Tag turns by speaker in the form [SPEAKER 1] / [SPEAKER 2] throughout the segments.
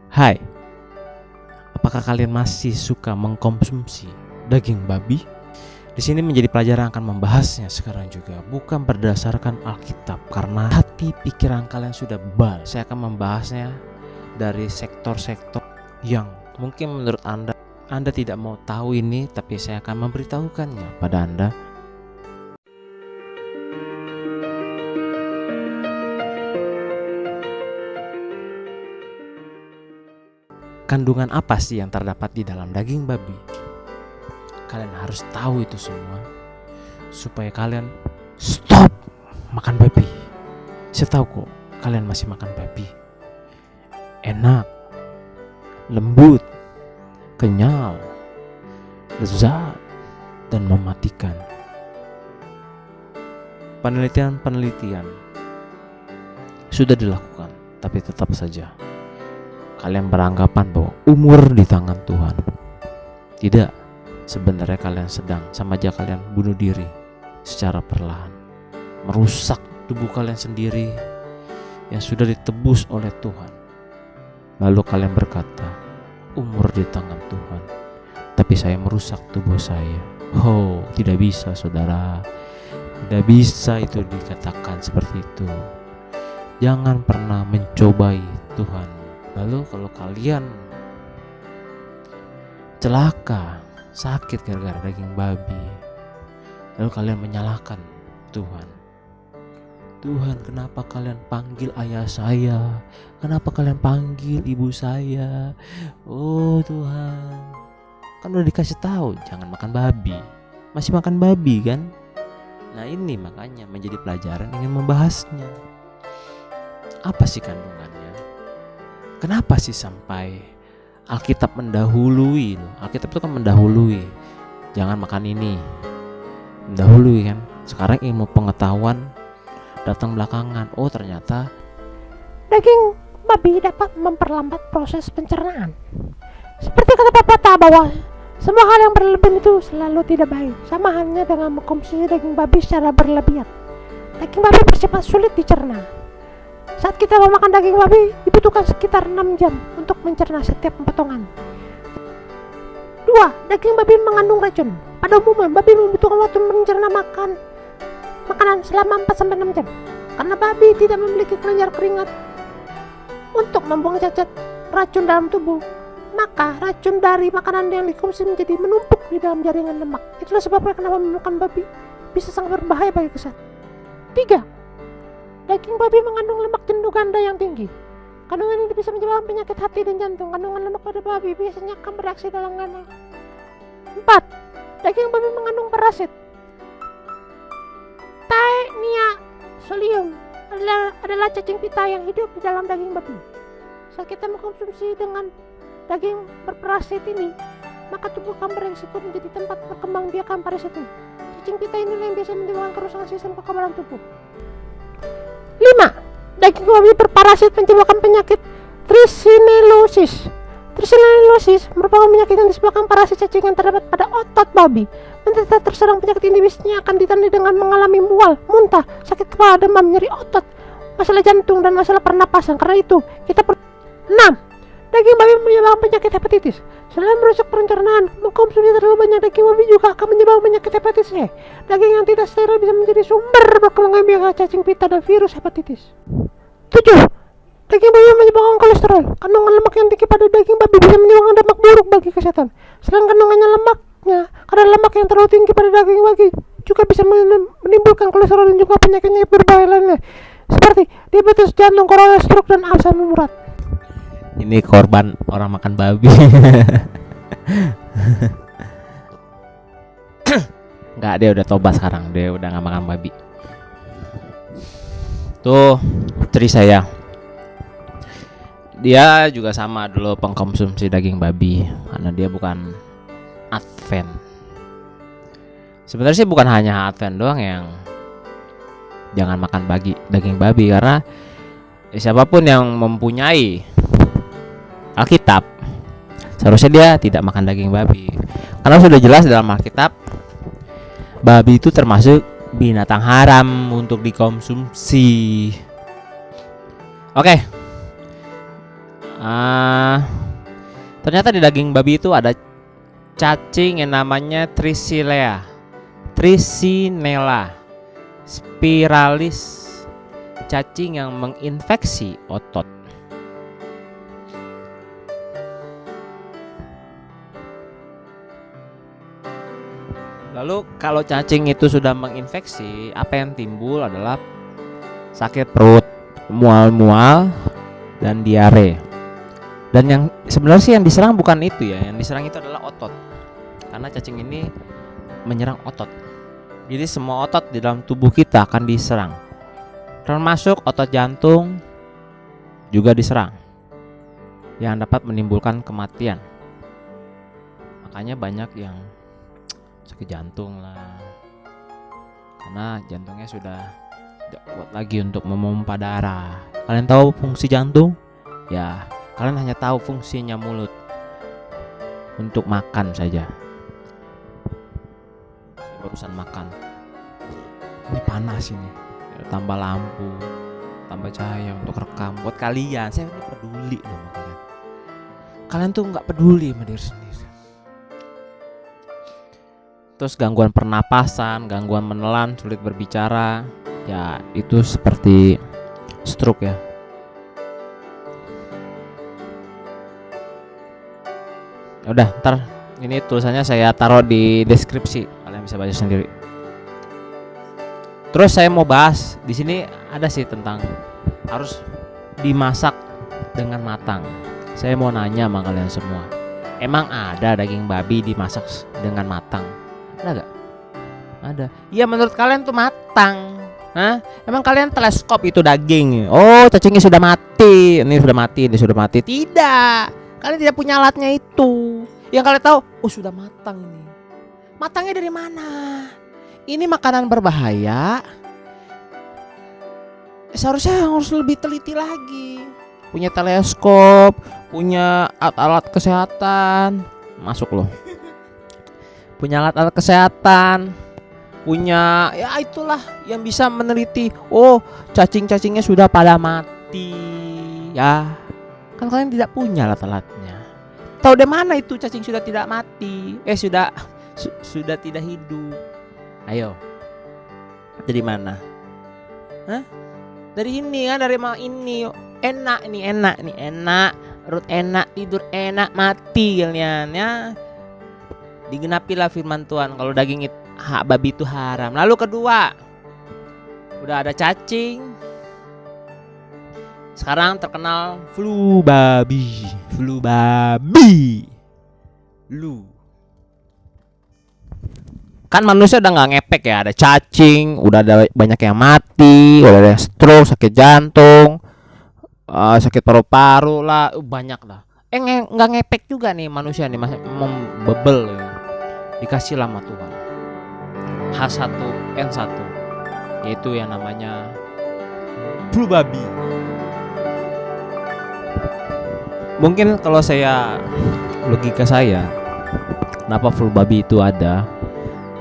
[SPEAKER 1] Hai, apakah kalian masih suka mengkonsumsi daging babi? Di sini menjadi pelajaran akan membahasnya sekarang juga, bukan berdasarkan Alkitab karena hati pikiran kalian sudah bebal. Saya akan membahasnya dari sektor-sektor yang mungkin menurut Anda tidak mau tahu ini, tapi saya akan memberitahukannya pada Anda. Kandungan apa sih yang terdapat di dalam daging babi? Kalian harus tahu itu semua supaya kalian stop makan babi. Saya tahu kok kalian masih makan babi. Enak, lembut, kenyal, lezat, dan mematikan. Penelitian sudah dilakukan, tapi tetap saja kalian beranggapan bahwa umur di tangan Tuhan. Tidak, sebenarnya kalian sedang sama aja kalian bunuh diri secara perlahan, merusak tubuh kalian sendiri yang sudah ditebus oleh Tuhan. Lalu kalian berkata, umur di tangan Tuhan, tapi saya merusak tubuh saya. Oh, tidak bisa saudara, tidak bisa itu dikatakan seperti itu. Jangan pernah mencobai Tuhan. Lalu kalau kalian celaka, sakit gara-gara daging babi, lalu kalian menyalahkan Tuhan. Tuhan, kenapa kalian panggil ayah saya? Kenapa kalian panggil ibu saya? Oh Tuhan, kan udah dikasih tahu jangan makan babi, masih makan babi kan? Nah ini makanya menjadi pelajaran ingin membahasnya. Apa sih kandungannya? Kenapa sih sampai Alkitab mendahului? Alkitab itu kan mendahului, jangan makan ini, mendahului kan. Sekarang ilmu pengetahuan datang belakangan. Oh ternyata
[SPEAKER 2] daging babi dapat memperlambat proses pencernaan. Seperti kata pepatah bahwa semua hal yang berlebihan itu selalu tidak baik. Sama halnya dengan mengkonsumsi daging babi secara berlebihan. Daging babi bersifat sulit dicerna. Saat kita memakan daging babi, dibutuhkan sekitar 6 jam untuk mencerna setiap potongan. 2. Daging babi mengandung racun. Pada umumnya, babi membutuhkan waktu mencerna makanan selama 4-6 jam. Karena babi tidak memiliki kelenjar keringat untuk membuang cacat racun dalam tubuh, maka racun dari makanan yang dikonsumsi menjadi menumpuk di dalam jaringan lemak. Itulah sebabnya kenapa memakan babi bisa sangat berbahaya bagi kesehatan. 3. Daging babi mengandung lemak jenuh ganda yang tinggi. Kandungan ini bisa menyebabkan penyakit hati dan jantung. Kandungan lemak pada babi biasanya akan bereaksi dalam ganang. 4. Daging babi mengandung parasit. Taenia solium adalah cacing pita yang hidup di dalam daging babi. Saat kita mengkonsumsi dengan daging berparasit ini, maka tubuh akan beresiko menjadi tempat perkembangbiakan parasit ini. Cacing pita inilah yang biasa menyebabkan kerusakan sistem kekebalan tubuh. 5. Daging babi berparasit menyebabkan penyakit trichinosis. Trichinosis merupakan penyakit yang disebabkan parasit cacing yang terdapat pada otot babi. Menderita terserang penyakit ini biasanya akan ditandai dengan mengalami mual, muntah, sakit kepala, demam, nyeri otot, masalah jantung, dan masalah pernapasan. Karena itu, kita 6. Daging babi menyebabkan penyakit hepatitis. Selain merusak pencernaan, mengkonsumsi terlalu banyak daging babi juga akan menyebabkan penyakit hepatitis C. Daging yang tidak steril bisa menjadi sumber berkembangnya biak cacing pita dan virus hepatitis. 7. Daging babi menyebabkan kolesterol. Kandungan lemak yang tinggi pada daging babi bisa menyebabkan dampak buruk bagi kesehatan. Selain kandungannya lemaknya, kadar lemak yang terlalu tinggi pada daging babi juga bisa menimbulkan kolesterol dan juga penyakit berbahaya lainnya, seperti diabetes, jantung, koroner, stroke, dan asam urat.
[SPEAKER 1] ini korban orang makan babi. Enggak, dia udah tobat sekarang, dia udah gak makan babi. Tuh istri saya, dia juga sama dulu pengkonsumsi daging babi karena dia bukan Advent. Sebenarnya sih bukan hanya Advent doang yang jangan makan daging babi, karena siapapun yang mempunyai Alkitab seharusnya dia tidak makan daging babi, karena sudah jelas dalam Alkitab babi itu termasuk binatang haram untuk dikonsumsi. Oke. Ternyata di daging babi itu ada cacing yang namanya Trisinella spiralis, cacing yang menginfeksi otot. Lalu kalau cacing itu sudah menginfeksi, apa yang timbul adalah sakit perut, mual-mual, dan diare. Dan yang sebenarnya sih yang diserang bukan itu ya, yang diserang itu adalah otot. Karena cacing ini menyerang otot. Jadi semua otot di dalam tubuh kita akan diserang. Termasuk otot jantung juga diserang. Yang dapat menimbulkan kematian. Makanya banyak yang sakit jantung lah. Karena jantungnya sudah tidak kuat lagi untuk memompa darah. Kalian tahu fungsi jantung? Ya, kalian hanya tahu fungsinya mulut untuk makan saja. Barusan makan. Ini panas ini. Ya, tambah lampu, tambah cahaya untuk rekam. Buat kalian, saya ini peduli loh sama kalian. Kalian tuh nggak peduli sama diri sendiri. Terus gangguan pernapasan, gangguan menelan, sulit berbicara, ya itu seperti stroke ya. Udah, ntar ini tulisannya saya taruh di deskripsi, kalian bisa baca sendiri. Terus saya mau bahas di sini ada sih tentang harus dimasak dengan matang. Saya mau nanya sama kalian semua, emang ada daging babi dimasak dengan matang? Ada gak? Ada. Ya menurut kalian tuh matang. Hah? Emang kalian teleskop itu daging? Oh, cacingnya sudah mati. Ini sudah mati, ini sudah mati. Tidak. Kalian tidak punya alatnya itu. Yang kalian tahu, oh sudah matang ini. Matangnya dari mana? Ini makanan berbahaya. Seharusnya harus lebih teliti lagi. Punya teleskop, punya alat-alat kesehatan. Masuk loh. Punya alat-alat kesehatan, punya ya itulah yang bisa meneliti. Oh, cacing-cacingnya sudah pada mati. Ya, kan kalian tidak punya alat-alatnya. Tahu dari mana itu cacing sudah tidak mati? Sudah tidak hidup. Ayo, dari mana? Hah? Dari ini kan, dari ini. Enak nih, enak. Perut enak, tidur enak, mati kalian ya. Digenapilah firman Tuhan kalau daging babi itu haram. Lalu kedua, udah ada cacing. Sekarang terkenal flu babi. Kan manusia udah nggak ngepek ya, ada cacing, udah ada banyak yang mati, udah ada yang stroke, sakit jantung, sakit paru-paru lah, banyak lah. Nggak ngepek juga nih manusia nih, masih membebel ya. Dikasih sama Tuhan H1N1, yaitu yang namanya flu babi. Mungkin kalau logika saya, kenapa flu babi itu ada,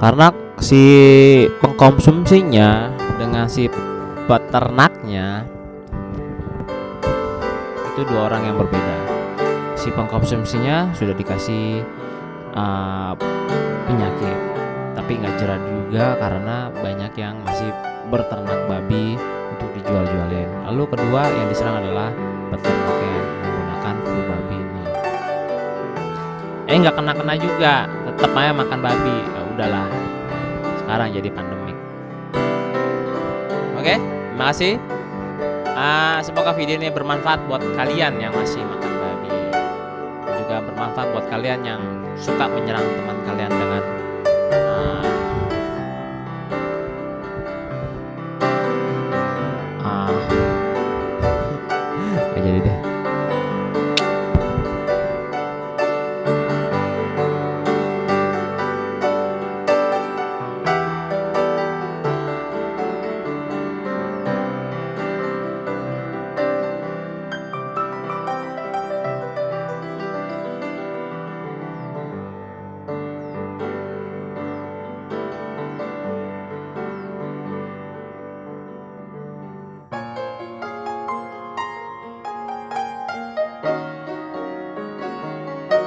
[SPEAKER 1] karena si pengkonsumsinya dengan si peternaknya itu dua orang yang berbeda. Si pengkonsumsinya sudah dikasih penyakit, tapi nggak jerah juga karena banyak yang masih berternak babi untuk dijual-jualin. Lalu kedua yang diserang adalah peternak yang menggunakan flu babi ini. Nggak kena juga, tetap aja makan babi. Ya udahlah, sekarang jadi pandemik. Oke, terima kasih. Semoga video ini bermanfaat buat kalian yang masih makan babi, dan juga bermanfaat buat kalian yang suka menyerang teman kalian dengan